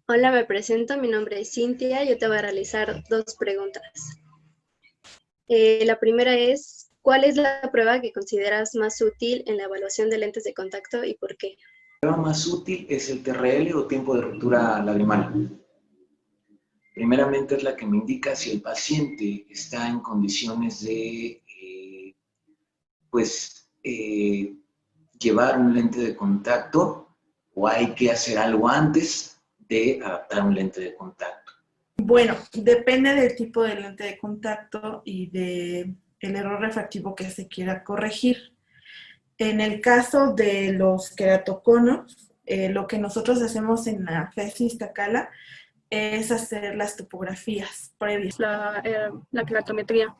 Hola, me presento, mi nombre es Cintia, yo te voy a realizar dos preguntas. La primera es, ¿cuál es la prueba que consideras más útil en la evaluación de lentes de contacto y por qué? La prueba más útil es el TRL o tiempo de ruptura lagrimal. Primeramente es la que me indica si el paciente está en condiciones de pues, llevar un lente de contacto o hay que hacer algo antes de adaptar un lente de contacto. Bueno, depende del tipo de lente de contacto y de el error refractivo que se quiera corregir. En el caso de los queratoconos, lo que nosotros hacemos en la FESI Iztacala es hacer las topografías previas. La keratometría.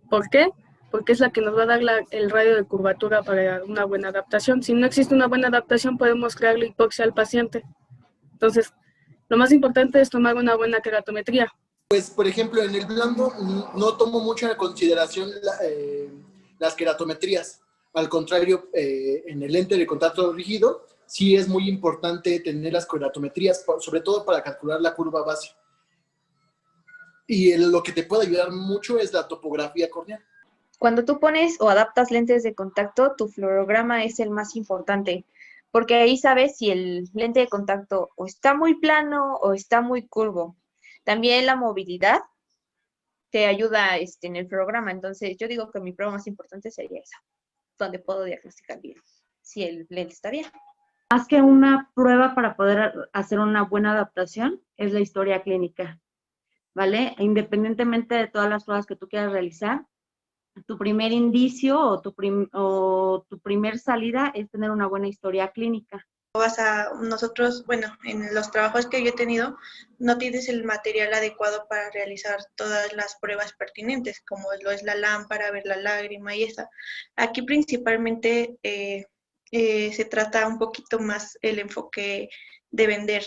¿Por qué? Porque es la que nos va a dar el radio de curvatura para una buena adaptación. Si no existe una buena adaptación, podemos crearle hipoxia al paciente. Entonces, lo más importante es tomar una buena keratometría. Pues, por ejemplo, en el blando no tomo mucho en consideración las queratometrías. Al contrario, en el lente de contacto rígido, sí es muy importante tener las queratometrías, sobre todo para calcular la curva base. Y lo que te puede ayudar mucho es la topografía corneal. Cuando tú pones o adaptas lentes de contacto, tu fluorograma es el más importante, porque ahí sabes si el lente de contacto o está muy plano o está muy curvo. También la movilidad te ayuda en el programa, entonces yo digo que mi prueba más importante sería esa, donde puedo diagnosticar bien si el lente está bien. Más que una prueba para poder hacer una buena adaptación, es la historia clínica, ¿vale? Independientemente de todas las pruebas que tú quieras realizar, tu primer indicio o tu primer salida es tener una buena historia clínica. Nosotros, bueno, en los trabajos que yo he tenido, no tienes el material adecuado para realizar todas las pruebas pertinentes, como lo es la lámpara, ver la lágrima y esa. Aquí principalmente se trata un poquito más el enfoque de vender.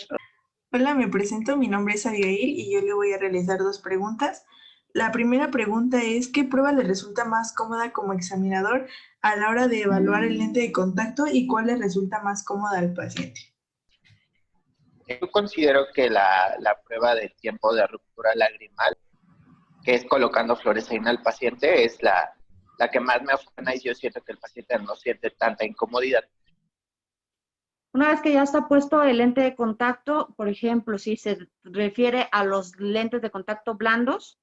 Hola, me presento, mi nombre es Abigail y yo le voy a realizar dos preguntas. La primera pregunta es, ¿qué prueba le resulta más cómoda como examinador a la hora de evaluar el lente de contacto y cuál le resulta más cómoda al paciente? Yo considero que la prueba del tiempo de ruptura lagrimal, que es colocando fluoresceína al paciente, es la que más me afana y yo siento que el paciente no siente tanta incomodidad. Una vez que ya está puesto el lente de contacto, por ejemplo, si se refiere a los lentes de contacto blandos,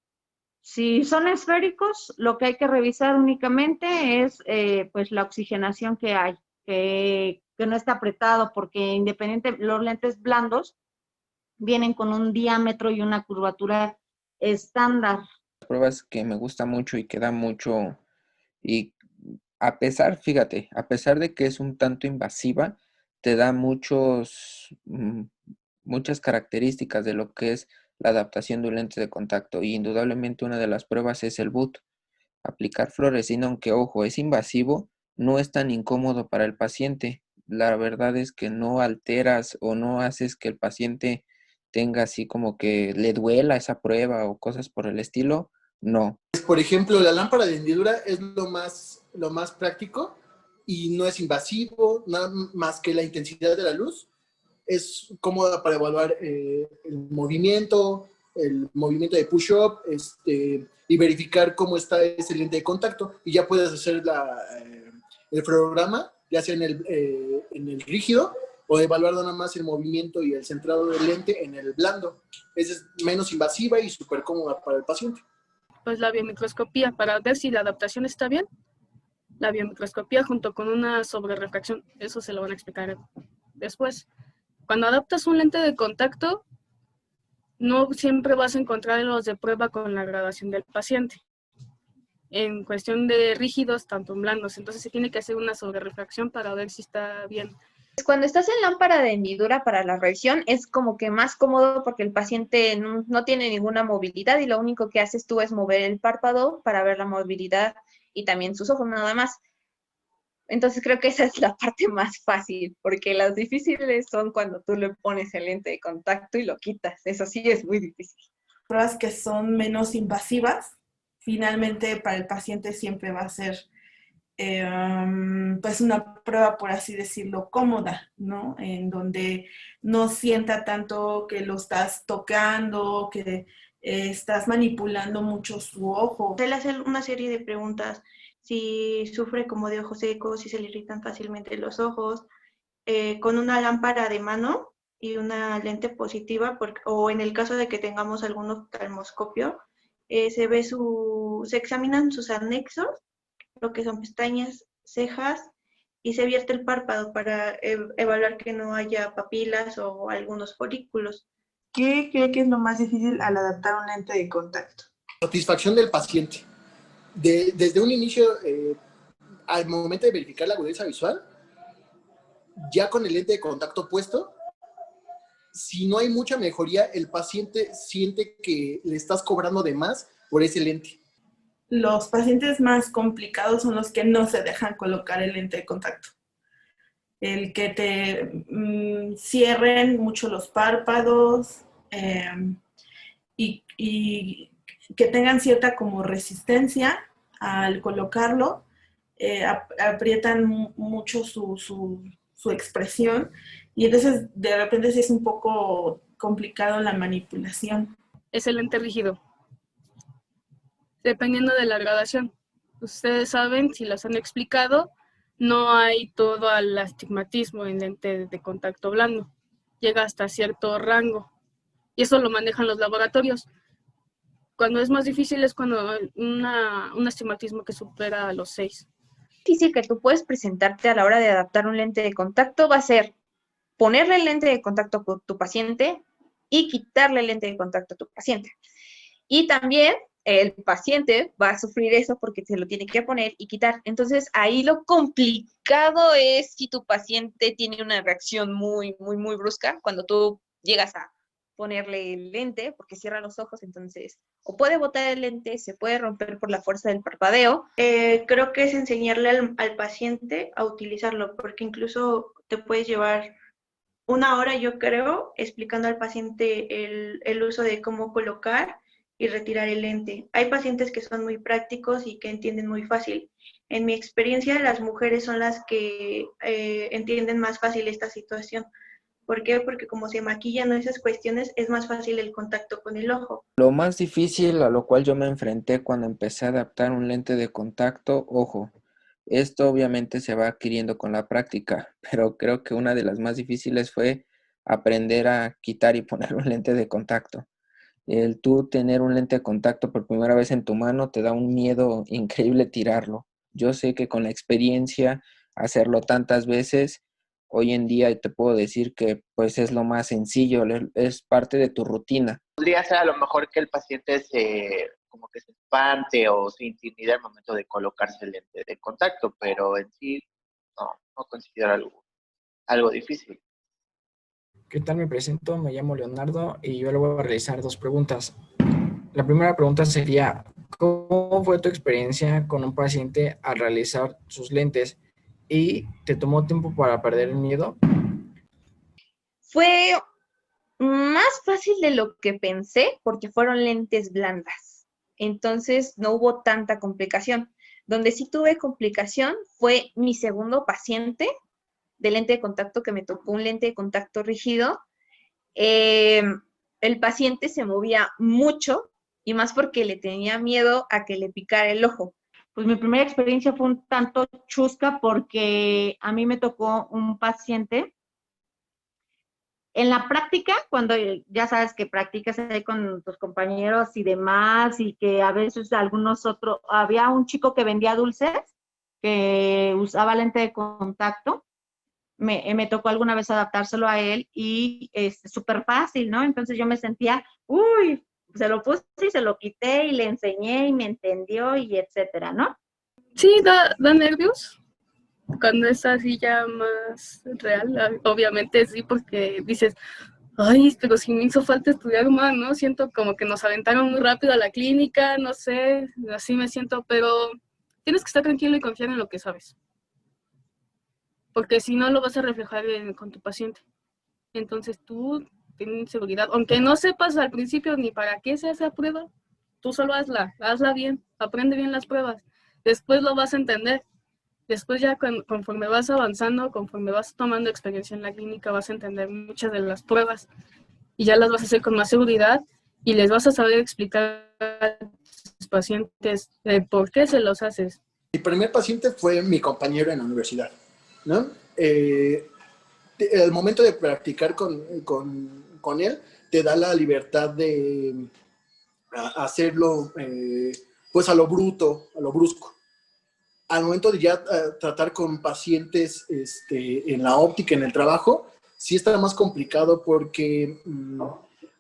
si son esféricos, lo que hay que revisar únicamente es pues la oxigenación que hay, que no está apretado, porque independiente, los lentes blandos vienen con un diámetro y una curvatura estándar. Pruebas que me gusta mucho y que da mucho, y fíjate, a pesar de que es un tanto invasiva, te da muchas características de lo que es la adaptación de un lente de contacto, y indudablemente una de las pruebas es el BUT. Aplicar fluoresceína, aunque ojo, es invasivo, no es tan incómodo para el paciente. La verdad es que no alteras o no haces que el paciente tenga así como que le duela esa prueba o cosas por el estilo, no. Por ejemplo, la lámpara de hendidura es lo más práctico y no es invasivo, nada más que la intensidad de la luz. Es cómoda para evaluar el movimiento de push-up, y verificar cómo está ese lente de contacto. Y ya puedes hacer el fluorograma, ya sea en el rígido, o evaluar nada más el movimiento y el centrado del lente en el blando. Esa es menos invasiva y súper cómoda para el paciente. Pues la biomicroscopía, para ver si la adaptación está bien. La biomicroscopía junto con una sobrerefracción, eso se lo van a explicar después. Cuando adaptas un lente de contacto, no siempre vas a encontrar los de prueba con la graduación del paciente. En cuestión de rígidos, tanto en blandos, entonces se tiene que hacer una sobrerefracción para ver si está bien. Cuando estás en lámpara de hendidura para la revisión es como que más cómodo porque el paciente no tiene ninguna movilidad y lo único que haces tú es mover el párpado para ver la movilidad y también sus ojos nada más. Entonces creo que esa es la parte más fácil, porque las difíciles son cuando tú le pones el lente de contacto y lo quitas. Eso sí es muy difícil. Pruebas que son menos invasivas, finalmente para el paciente siempre va a ser pues una prueba, por así decirlo, cómoda, ¿no? En donde no sienta tanto que lo estás tocando, que estás manipulando mucho su ojo. Él hace una serie de preguntas, si sufre como de ojos secos, si se le irritan fácilmente los ojos, con una lámpara de mano y una lente positiva, o en el caso de que tengamos algún oftalmoscopio, se examinan sus anexos, lo que son pestañas, cejas, y se vierte el párpado para evaluar que no haya papilas o algunos folículos. ¿Qué cree que es lo más difícil al adaptar un lente de contacto? Satisfacción del paciente. Desde un inicio, al momento de verificar la agudeza visual, ya con el lente de contacto puesto, si no hay mucha mejoría, el paciente siente que le estás cobrando de más por ese lente. Los pacientes más complicados son los que no se dejan colocar el lente de contacto. El que te cierren mucho los párpados y que tengan cierta como resistencia al colocarlo, aprietan mucho su expresión y entonces de repente sí es un poco complicado la manipulación. Es el lente rígido. Dependiendo de la gradación. Ustedes saben, si las han explicado, no hay todo el astigmatismo en lente de contacto blando. Llega hasta cierto rango. Y eso lo manejan los laboratorios. Cuando es más difícil es cuando un astigmatismo que supera a los 6. Difícil que tú puedes presentarte a la hora de adaptar un lente de contacto va a ser ponerle el lente de contacto a tu paciente y quitarle el lente de contacto a tu paciente. Y también el paciente va a sufrir eso porque se lo tiene que poner y quitar. Entonces, ahí lo complicado es si tu paciente tiene una reacción muy, muy, muy brusca cuando tú llegas a ponerle el lente porque cierra los ojos, entonces o puede botar el lente, se puede romper por la fuerza del parpadeo. Creo que es enseñarle al paciente a utilizarlo, porque incluso te puedes llevar 1 hora, yo creo, explicando al paciente el uso de cómo colocar y retirar el lente. Hay pacientes que son muy prácticos y que entienden muy fácil. En mi experiencia, las mujeres son las que entienden más fácil esta situación. ¿Por qué? Porque como se maquillan esas cuestiones, es más fácil el contacto con el ojo. Lo más difícil a lo cual yo me enfrenté cuando empecé a adaptar un lente de contacto, ojo, esto obviamente se va adquiriendo con la práctica, pero creo que una de las más difíciles fue aprender a quitar y poner un lente de contacto. El tú tener un lente de contacto por primera vez en tu mano te da un miedo increíble tirarlo. Yo sé que con la experiencia, hacerlo tantas veces, hoy en día te puedo decir que pues es lo más sencillo, es parte de tu rutina. Podría ser a lo mejor que el paciente como que se espante o se intimide al momento de colocarse el lente de contacto, pero en sí no considero algo difícil. ¿Qué tal? Me presento, me llamo Leonardo y yo le voy a realizar 2 preguntas. La primera pregunta sería, ¿cómo fue tu experiencia con un paciente al realizar sus lentes y te tomó tiempo para perder el miedo? Fue más fácil de lo que pensé porque fueron lentes blandas. Entonces no hubo tanta complicación. Donde sí tuve complicación fue mi segundo paciente de lente de contacto que me tocó un lente de contacto rígido. El paciente se movía mucho y más porque le tenía miedo a que le picara el ojo. Pues mi primera experiencia fue un tanto chusca porque a mí me tocó un paciente. En la práctica, cuando ya sabes que practicas ahí con tus compañeros y demás, y que a veces había un chico que vendía dulces, que usaba lente de contacto, me tocó alguna vez adaptárselo a él y es súper fácil, ¿no? Entonces yo me sentía, se lo puse y se lo quité y le enseñé y me entendió y etcétera, ¿no? Sí, da nervios. Cuando es así ya más real, obviamente sí, porque dices, ay, pero si me hizo falta estudiar más, ¿no? Siento como que nos aventaron muy rápido a la clínica, no sé, así me siento, pero tienes que estar tranquilo y confiar en lo que sabes. Porque si no lo vas a reflejar con tu paciente. Entonces tú tienes seguridad, aunque no sepas al principio ni para qué se hace la prueba, tú solo hazla bien, aprende bien las pruebas, después lo vas a entender. Después ya conforme vas avanzando, conforme vas tomando experiencia en la clínica, vas a entender muchas de las pruebas y ya las vas a hacer con más seguridad y les vas a saber explicar a tus pacientes por qué se los haces. Mi primer paciente fue mi compañero en la universidad, ¿no? El momento de practicar con él te da la libertad de hacerlo pues a lo bruto, a lo brusco. Al momento de ya tratar con pacientes en la óptica, en el trabajo, sí está más complicado porque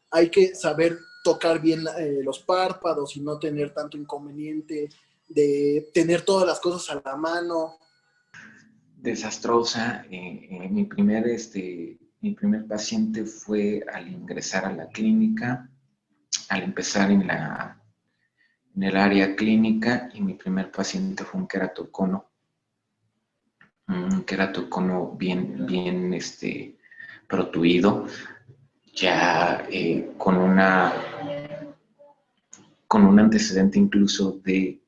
hay que saber tocar bien los párpados y no tener tanto inconveniente de tener todas las cosas a la mano. Desastrosa. Mi primer paciente fue al ingresar a la clínica, al empezar en el área clínica, y mi primer paciente fue un queratocono. Un queratocono bien protuido, ya con un antecedente incluso de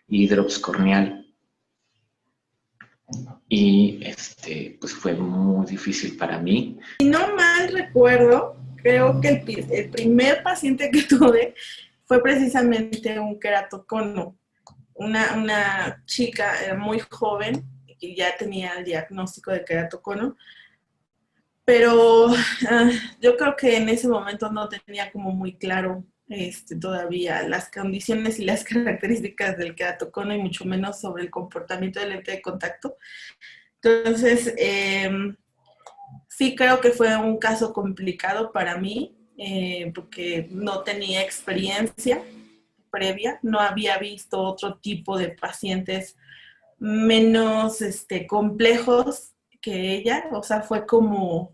hidrops corneal. Y pues fue muy difícil para mí. Si no mal recuerdo, creo que el primer paciente que tuve fue precisamente un queratocono. Una chica muy joven que ya tenía el diagnóstico de queratocono, pero yo creo que en ese momento no tenía como muy claro todavía las condiciones y las características del queratocono y mucho menos sobre el comportamiento del lente de contacto. Entonces, sí creo que fue un caso complicado para mí porque no tenía experiencia previa, no había visto otro tipo de pacientes menos complejos que ella, o sea, fue como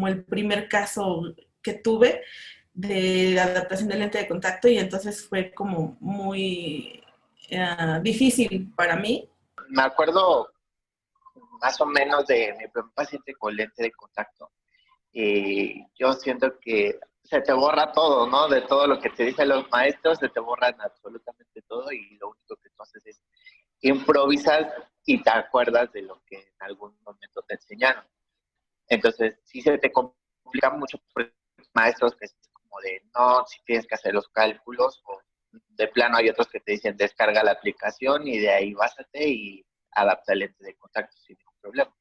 el primer caso que tuve de la adaptación del lente de contacto y entonces fue como muy difícil para mí. Me acuerdo más o menos de mi primer paciente con lente de contacto. Yo siento que se te borra todo, ¿no? De todo lo que te dicen los maestros, se te borran absolutamente todo y lo único que tú haces es improvisar y te acuerdas de lo que en algún momento te enseñaron. Entonces, sí se te complica mucho por maestros que es como de, no, si tienes que hacer los cálculos, o de plano hay otros que te dicen, descarga la aplicación y de ahí básate y adapta el lente de contacto sin ningún problema.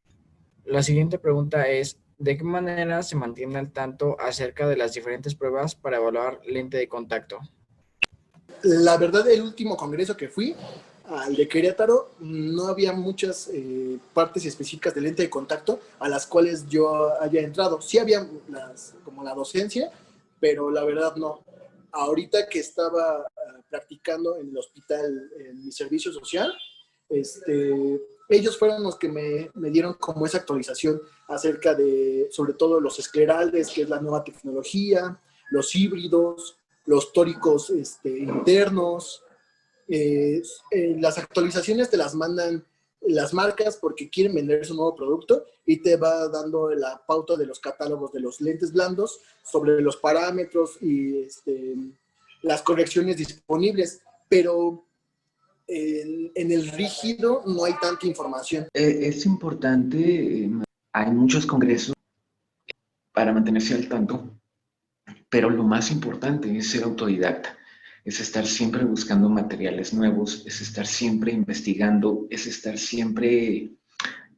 La siguiente pregunta es, ¿de qué manera se mantiene al tanto acerca de las diferentes pruebas para evaluar lente de contacto? La verdad, el último congreso que fui, al de Querétaro, no había muchas partes específicas de lente de contacto a las cuales yo haya entrado. Sí había como la docencia, pero la verdad no. Ahorita que estaba practicando en el hospital, en mi servicio social, ellos fueron los que me dieron como esa actualización acerca de, sobre todo, los esclerales, que es la nueva tecnología, los híbridos, los tóricos internos. Las actualizaciones te las mandan las marcas porque quieren vender su nuevo producto y te va dando la pauta de los catálogos de los lentes blandos sobre los parámetros y las correcciones disponibles, pero en el rígido no hay tanta información. Es importante, hay muchos congresos para mantenerse al tanto, pero lo más importante es ser autodidacta, es estar siempre buscando materiales nuevos, es estar siempre investigando, es estar siempre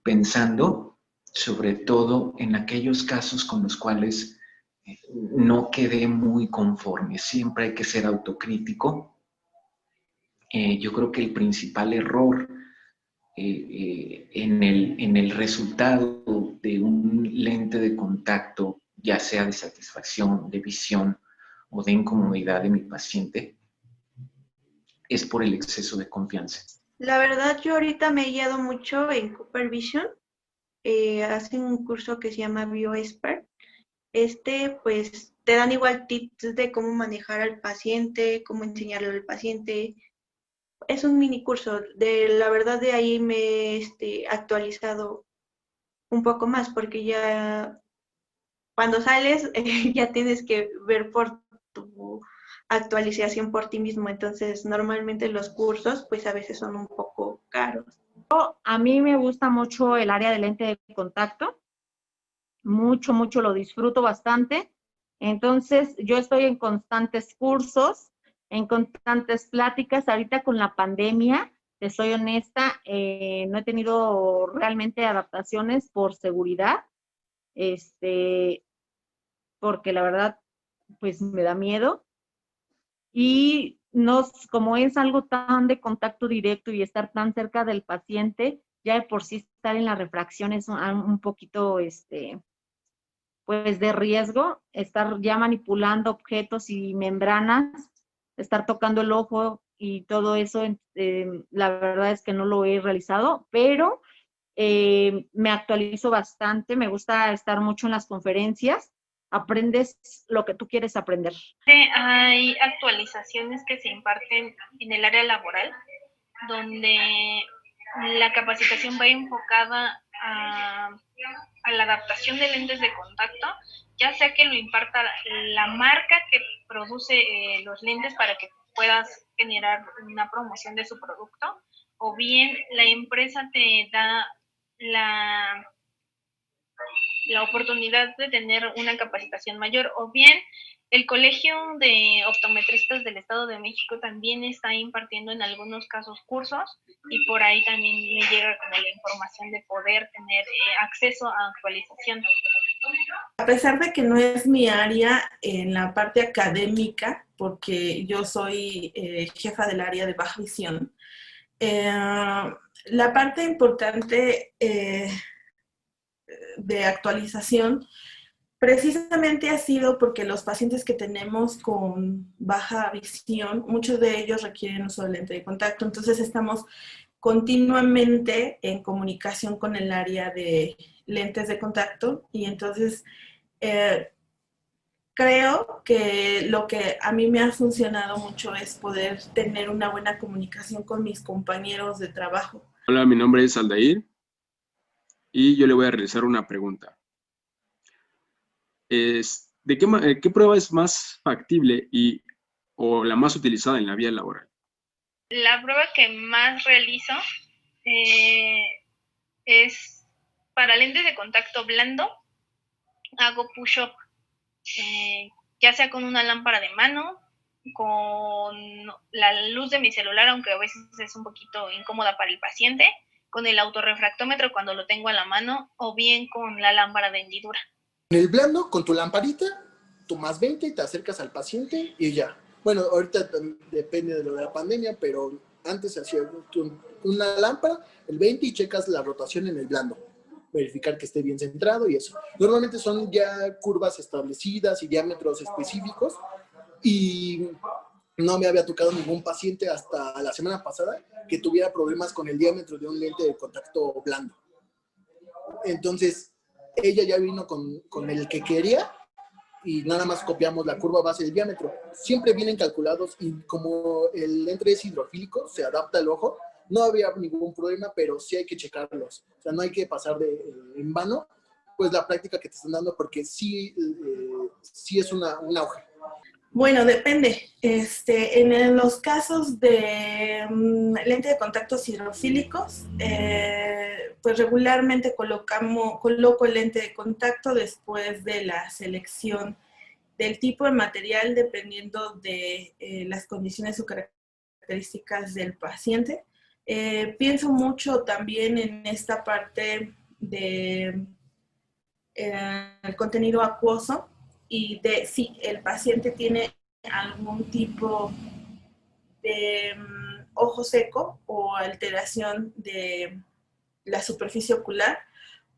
pensando, sobre todo en aquellos casos con los cuales no quedé muy conforme. Siempre hay que ser autocrítico. Yo creo que el principal error en el resultado de un lente de contacto, ya sea de satisfacción, de visión o de incomodidad de mi paciente, es por el exceso de confianza. La verdad, yo ahorita me he guiado mucho en Cooper Vision. Hacen un curso que se llama BioExpert. Pues, te dan igual tips de cómo manejar al paciente, cómo enseñarle al paciente. Es un mini curso. La verdad, de ahí me he actualizado un poco más, porque ya cuando sales ya tienes que ver por tu actualización por ti mismo. Entonces, normalmente los cursos, pues a veces son un poco caros. A mí me gusta mucho el área de lente de contacto. Mucho, mucho lo disfruto bastante. Entonces, yo estoy en constantes cursos, en constantes pláticas. Ahorita con la pandemia, te soy honesta, no he tenido realmente adaptaciones por seguridad, porque la verdad, pues me da miedo. Y no, como es algo tan de contacto directo y estar tan cerca del paciente, ya de por sí estar en la refracción es un poquito, pues de riesgo, estar ya manipulando objetos y membranas, estar tocando el ojo y todo eso, la verdad es que no lo he realizado, pero me actualizo bastante, me gusta estar mucho en las conferencias, aprendes lo que tú quieres aprender. Hay actualizaciones que se imparten en el área laboral, donde la capacitación va enfocada a la adaptación de lentes de contacto, ya sea que lo imparta la marca que produce los lentes para que puedas generar una promoción de su producto, o bien la empresa te da la oportunidad de tener una capacitación mayor, o bien el Colegio de Optometristas del Estado de México también está impartiendo en algunos casos cursos, y por ahí también me llega como la información de poder tener acceso a actualización. A pesar de que no es mi área en la parte académica, porque yo soy jefa del área de baja visión, la parte importante de actualización precisamente ha sido porque los pacientes que tenemos con baja visión, muchos de ellos requieren uso de lente de contacto, entonces estamos continuamente en comunicación con el área de lentes de contacto, y entonces creo que lo que a mí me ha funcionado mucho es poder tener una buena comunicación con mis compañeros de trabajo. Hola, mi nombre es Aldair y yo le voy a realizar una pregunta. ¿Qué prueba es más factible o la más utilizada en la vida laboral? La prueba que más realizo es para lentes de contacto blando. Hago push-up, ya sea con una lámpara de mano, con la luz de mi celular, aunque a veces es un poquito incómoda para el paciente, con el autorrefractómetro cuando lo tengo a la mano, o bien con la lámpara de hendidura. En el blando, con tu lamparita, tu más 20, te acercas al paciente y ya. Bueno, ahorita depende de lo de la pandemia, pero antes se hacía una lámpara, el 20, y checas la rotación en el blando. Verificar que esté bien centrado y eso. Normalmente son ya curvas establecidas y diámetros específicos, y no me había tocado ningún paciente hasta la semana pasada que tuviera problemas con el diámetro de un lente de contacto blando. Entonces, ella ya vino con el que quería y nada más copiamos la curva base del diámetro. Siempre vienen calculados, y como el lente es hidrofílico, se adapta al ojo. No había ningún problema, pero sí hay que checarlos. O sea, no hay que pasar en vano pues la práctica que te están dando, porque sí es un auge. Bueno, depende. En los casos de lente de contactos hidrofílicos, pues regularmente coloco el lente de contacto después de la selección del tipo de material, dependiendo de las condiciones o características del paciente. Pienso mucho también en esta parte de el contenido acuoso, y de si el paciente tiene algún tipo de ojo seco o alteración de la superficie ocular,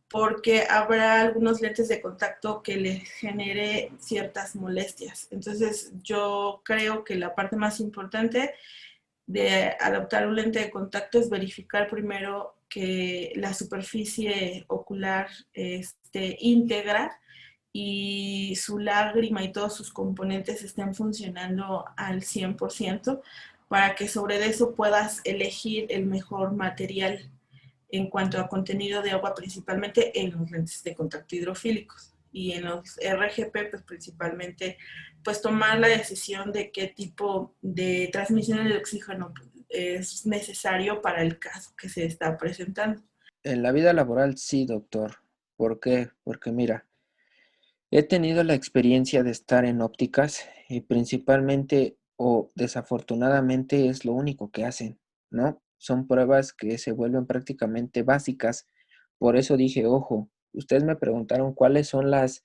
porque habrá algunos lentes de contacto que les genere ciertas molestias. Entonces, yo creo que la parte más importante de adoptar un lente de contacto es verificar primero que la superficie ocular esté íntegra y su lágrima y todos sus componentes estén funcionando al 100%, para que sobre eso puedas elegir el mejor material en cuanto a contenido de agua, principalmente en los lentes de contacto hidrofílicos. y en los RGP, pues principalmente, pues tomar la decisión de qué tipo de transmisión de oxígeno es necesario para el caso que se está presentando. En la vida laboral sí, doctor. ¿Por qué? Porque mira, he tenido la experiencia de estar en ópticas y principalmente o desafortunadamente es lo único que hacen, ¿no? Son pruebas que se vuelven prácticamente básicas. Por eso dije, ojo, ustedes me preguntaron cuáles son las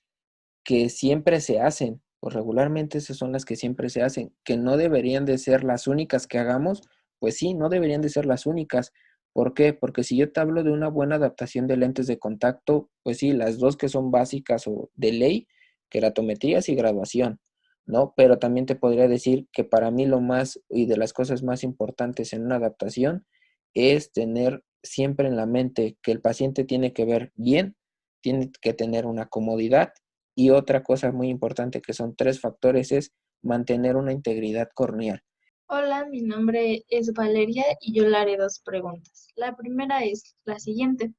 que siempre se hacen, pues regularmente esas son las que siempre se hacen, que no deberían de ser las únicas que hagamos, pues sí, no deberían de ser las únicas. ¿Por qué? Porque si yo te hablo de una buena adaptación de lentes de contacto, pues sí, las dos que son básicas o de ley, queratometrías y graduación, ¿no? Pero también te podría decir que para mí lo más y de las cosas más importantes en una adaptación es tener siempre en la mente que el paciente tiene que ver bien, tiene que tener una comodidad y otra cosa muy importante que son 3 factores es mantener una integridad corneal. Hola, mi nombre es Valeria y yo le haré 2 preguntas. La primera es la siguiente.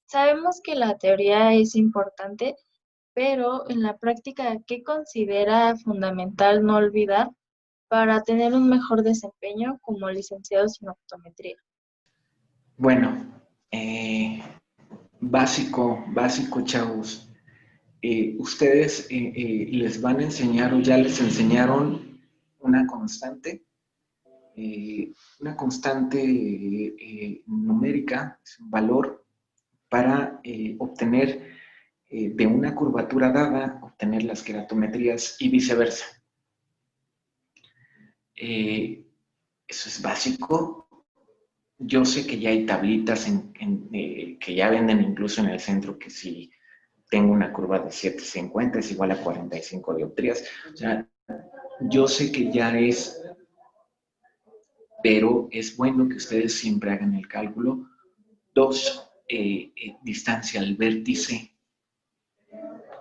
Sabemos que la teoría es importante, pero en la práctica, ¿qué considera fundamental no olvidar para tener un mejor desempeño como licenciados en optometría? Bueno, básico, chavos. Ustedes les van a enseñar o ya les enseñaron una constante numérica, es un valor para obtener de una curvatura dada, obtener las queratometrías y viceversa. Eso es básico. Yo sé que ya hay tablitas que ya venden incluso en el centro que si tengo una curva de 750 es igual a 45 dioptrías. O sea, yo sé que ya es, pero es bueno que ustedes siempre hagan el cálculo. 2, distancia al vértice,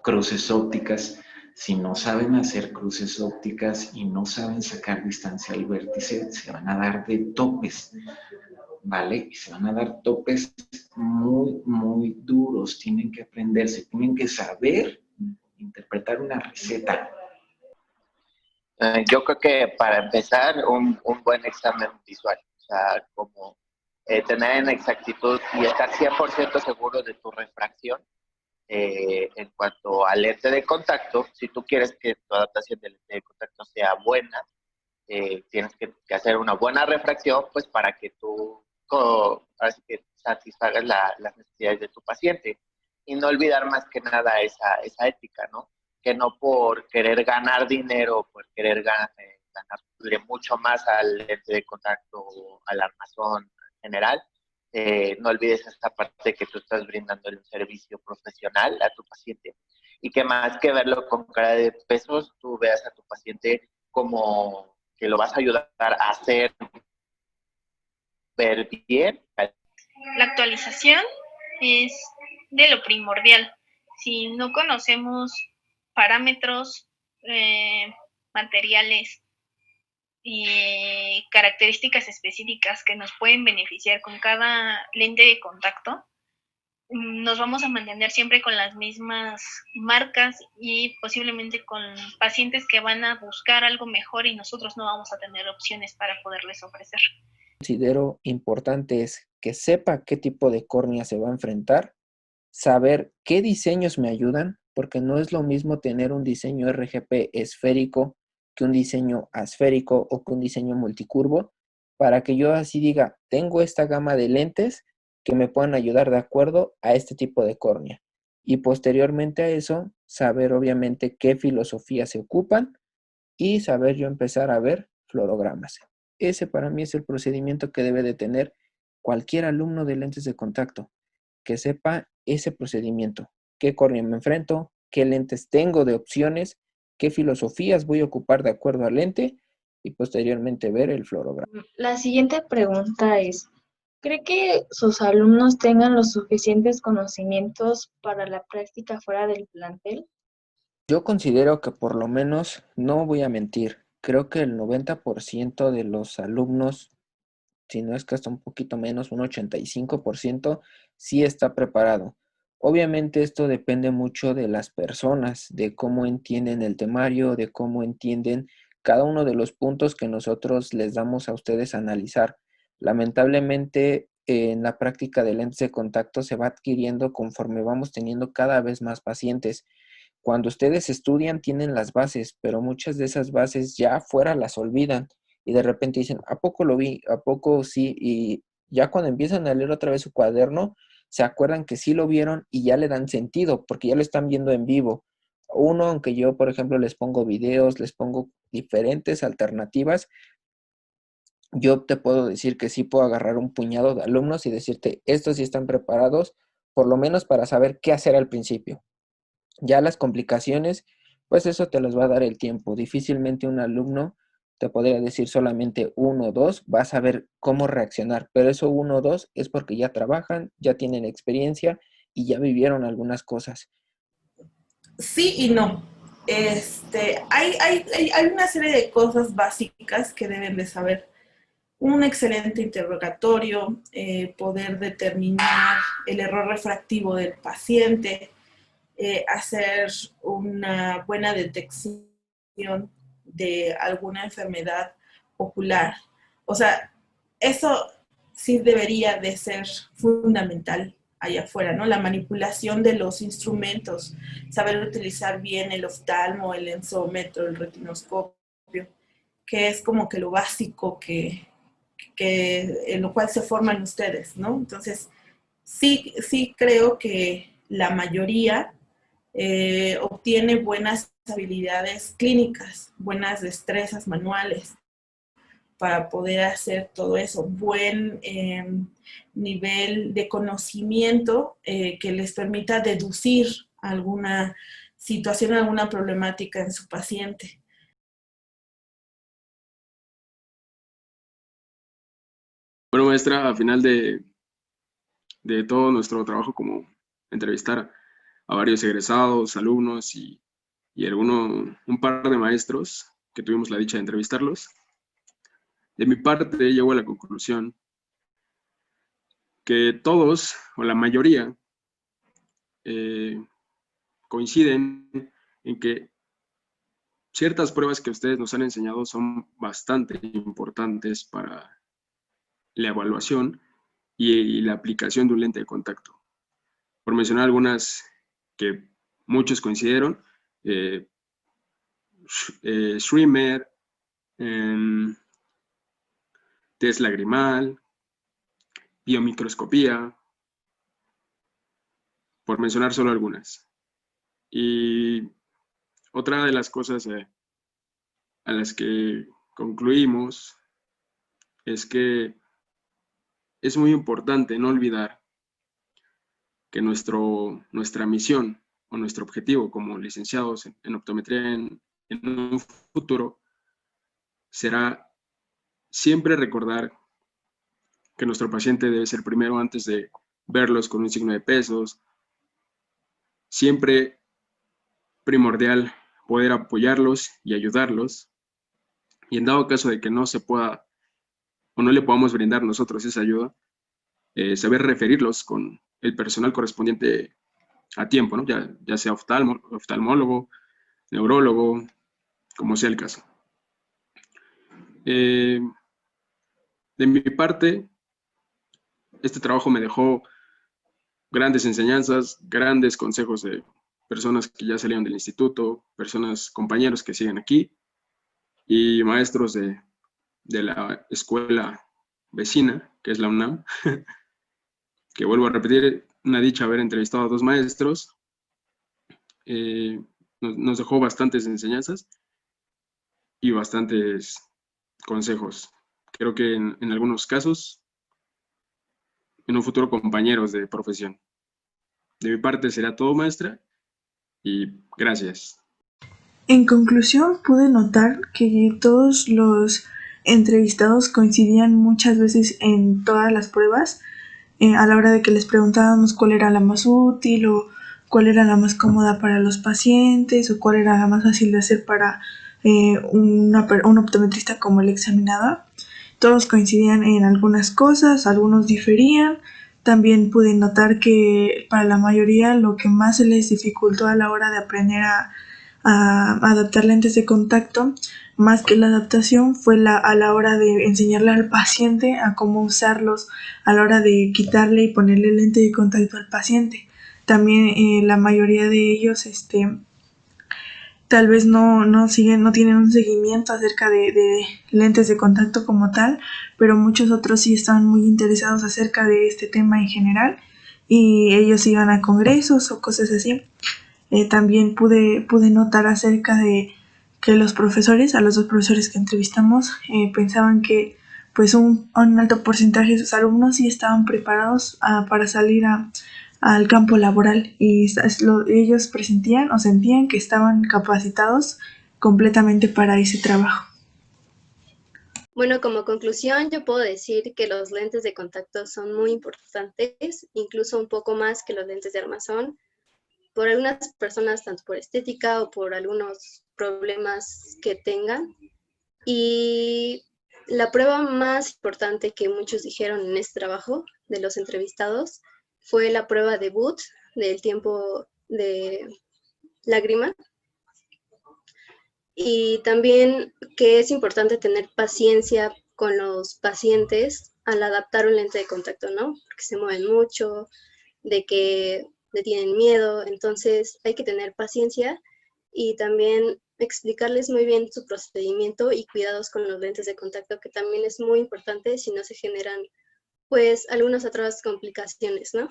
cruces ópticas. Si no saben hacer cruces ópticas y no saben sacar distancia al vértice, se van a dar de topes, ¿vale? Y se van a dar topes muy duros. Tienen que aprenderse, tienen que saber interpretar una receta. Yo creo que para empezar, un buen examen visual, o sea, como tener en exactitud y estar 100% seguro de tu refracción. En cuanto al lente de contacto, si tú quieres que tu adaptación del lente de contacto sea buena, tienes que hacer una buena refracción, pues para que tú así que satisfagas las necesidades de tu paciente. Y no olvidar más que nada esa ética, ¿no? Que no por querer ganar dinero, por querer ganarle mucho más al lente de contacto o al armazón general, no olvides esta parte que tú estás brindándole un servicio profesional a tu paciente y que más que verlo con cara de pesos, tú veas a tu paciente como que lo vas a ayudar a hacer ver bien. La actualización es de lo primordial. Si no conocemos parámetros, materiales y características específicas que nos pueden beneficiar con cada lente de contacto, nos vamos a mantener siempre con las mismas marcas y posiblemente con pacientes que van a buscar algo mejor y nosotros no vamos a tener opciones para poderles ofrecer. Considero importante es que sepa qué tipo de córnea se va a enfrentar, saber qué diseños me ayudan, porque no es lo mismo tener un diseño RGP esférico que un diseño asférico o que un diseño multicurvo, para que yo así diga, tengo esta gama de lentes que me puedan ayudar de acuerdo a este tipo de córnea. Y posteriormente a eso, saber obviamente qué filosofías se ocupan y saber yo empezar a ver fluorogramas. Ese para mí es el procedimiento que debe de tener cualquier alumno de lentes de contacto, que sepa ese procedimiento, qué córnea me enfrento, qué lentes tengo de opciones, qué filosofías voy a ocupar de acuerdo al lente y posteriormente ver el fluorograma. La siguiente pregunta es, ¿cree que sus alumnos tengan los suficientes conocimientos para la práctica fuera del plantel? Yo considero que por lo menos, no voy a mentir, creo que el 90% de los alumnos, si no es que hasta un poquito menos, un 85%, sí está preparado. Obviamente esto depende mucho de las personas, de cómo entienden el temario, de cómo entienden cada uno de los puntos que nosotros les damos a ustedes a analizar. Lamentablemente, en la práctica de lentes de contacto se va adquiriendo conforme vamos teniendo cada vez más pacientes. Cuando ustedes estudian tienen las bases, pero muchas de esas bases ya afuera las olvidan y de repente dicen, ¿a poco lo vi? ¿A poco sí? Y ya cuando empiezan a leer otra vez su cuaderno, se acuerdan que sí lo vieron y ya le dan sentido porque ya lo están viendo en vivo. Uno, aunque yo, por ejemplo, les pongo videos, les pongo diferentes alternativas, yo te puedo decir que sí puedo agarrar un puñado de alumnos y decirte, estos sí están preparados, por lo menos para saber qué hacer al principio. Ya las complicaciones, pues eso te las va a dar el tiempo. Difícilmente un alumno te podría decir solamente 1 o 2, vas a ver cómo reaccionar, pero eso 1 o 2 es porque ya trabajan, ya tienen experiencia y ya vivieron algunas cosas. Sí y no. Hay una serie de cosas básicas que deben de saber. Un excelente interrogatorio, poder determinar el error refractivo del paciente, hacer una buena detección de alguna enfermedad ocular. O sea, eso sí debería de ser fundamental allá afuera, ¿no? La manipulación de los instrumentos, saber utilizar bien el oftalmo, el lensómetro, el retinoscopio, que es como que lo básico que en lo cual se forman ustedes, ¿no? Entonces, sí creo que la mayoría obtiene buenas habilidades clínicas, buenas destrezas manuales para poder hacer todo eso, buen nivel de conocimiento que les permita deducir alguna situación, alguna problemática en su paciente. Bueno, maestra, al final de todo nuestro trabajo, como entrevistar a varios egresados, alumnos y un par de maestros que tuvimos la dicha de entrevistarlos, de mi parte llego a la conclusión que todos, o la mayoría, coinciden en que ciertas pruebas que ustedes nos han enseñado son bastante importantes para la evaluación y la aplicación de un lente de contacto. Por mencionar algunas que muchos coincidieron, Schwimmer, test lagrimal, biomicroscopía, por mencionar solo algunas. Y otra de las cosas a las que concluimos es que es muy importante no olvidar que nuestra misión o nuestro objetivo como licenciados en optometría en un futuro será siempre recordar que nuestro paciente debe ser primero antes de verlos con un signo de pesos. Siempre primordial poder apoyarlos y ayudarlos. Y en dado caso de que no se pueda o no le podamos brindar nosotros esa ayuda, saber referirlos con el personal correspondiente a tiempo, ¿no? Ya sea oftalmólogo, neurólogo, como sea el caso. De mi parte, este trabajo me dejó grandes enseñanzas, grandes consejos de personas que ya salieron del instituto, compañeros que siguen aquí y maestros de la escuela vecina, que es la UNAM, que vuelvo a repetir, una dicha haber entrevistado a 2 maestros. Nos dejó bastantes enseñanzas y bastantes consejos. Creo que en algunos casos, en un futuro, compañeros de profesión. De mi parte será todo, maestra, y gracias. En conclusión, pude notar que todos los entrevistados coincidían muchas veces en todas las pruebas, a la hora de que les preguntábamos cuál era la más útil o cuál era la más cómoda para los pacientes o cuál era la más fácil de hacer para un optometrista como el examinador. Todos coincidían en algunas cosas, algunos diferían, también pude notar que para la mayoría lo que más se les dificultó a la hora de aprender a adaptar lentes de contacto, más que la adaptación, fue a la hora de enseñarle al paciente a cómo usarlos, a la hora de quitarle y ponerle lente de contacto al paciente. También la mayoría de ellos tal vez no tienen un seguimiento acerca de lentes de contacto como tal, pero muchos otros sí estaban muy interesados acerca de este tema en general y ellos iban a congresos o cosas así. También pude notar acerca de que a los 2 profesores que entrevistamos, pensaban que pues un alto porcentaje de sus alumnos sí estaban preparados para salir al campo laboral y ellos presentían o sentían que estaban capacitados completamente para ese trabajo. Bueno, como conclusión, yo puedo decir que los lentes de contacto son muy importantes, incluso un poco más que los lentes de armazón, por algunas personas, tanto por estética o por algunos problemas que tengan. Y la prueba más importante que muchos dijeron en este trabajo de los entrevistados fue la prueba de Booth, del tiempo de lágrima. Y también que es importante tener paciencia con los pacientes al adaptar un lente de contacto, ¿no? Porque se mueven mucho, de que le tienen miedo, entonces hay que tener paciencia y también explicarles muy bien su procedimiento y cuidados con los lentes de contacto, que también es muy importante si no se generan pues algunas otras complicaciones, ¿no?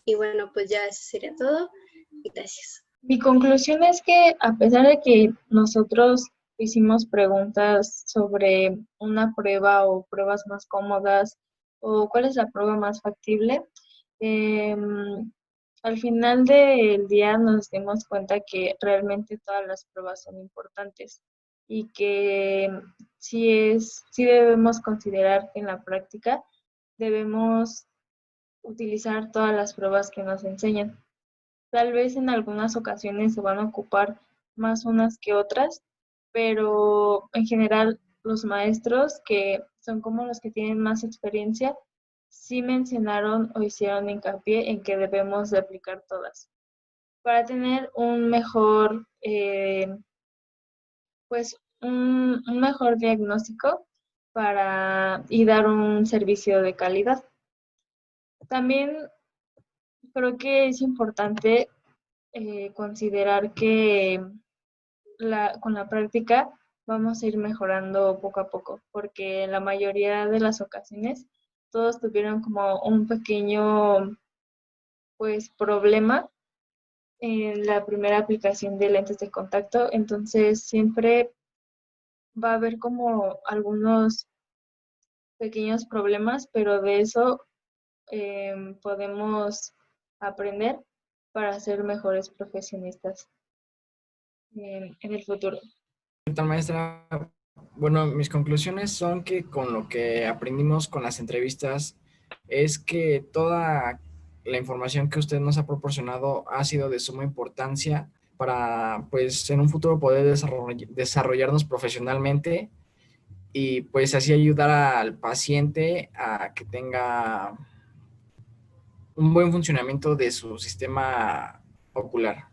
Y bueno, pues ya eso sería todo y gracias. Mi conclusión es que a pesar de que nosotros hicimos preguntas sobre una prueba o pruebas más cómodas o cuál es la prueba más factible, al final del día nos dimos cuenta que realmente todas las pruebas son importantes y que sí debemos considerar que en la práctica debemos utilizar todas las pruebas que nos enseñan. Tal vez en algunas ocasiones se van a ocupar más unas que otras, pero en general los maestros, que son como los que tienen más experiencia, sí mencionaron o hicieron hincapié en que debemos de aplicar todas para tener un mejor, un mejor diagnóstico y dar un servicio de calidad. También creo que es importante considerar que con la práctica vamos a ir mejorando poco a poco, porque en la mayoría de las ocasiones todos tuvieron como un pequeño problema en la primera aplicación de lentes de contacto, entonces siempre va a haber como algunos pequeños problemas, pero de eso podemos aprender para ser mejores profesionistas en el futuro. ¿Qué tal, maestra? Bueno, mis conclusiones son que con lo que aprendimos con las entrevistas es que toda la información que usted nos ha proporcionado ha sido de suma importancia para, pues, en un futuro poder desarrollarnos profesionalmente y, pues, así ayudar al paciente a que tenga un buen funcionamiento de su sistema ocular.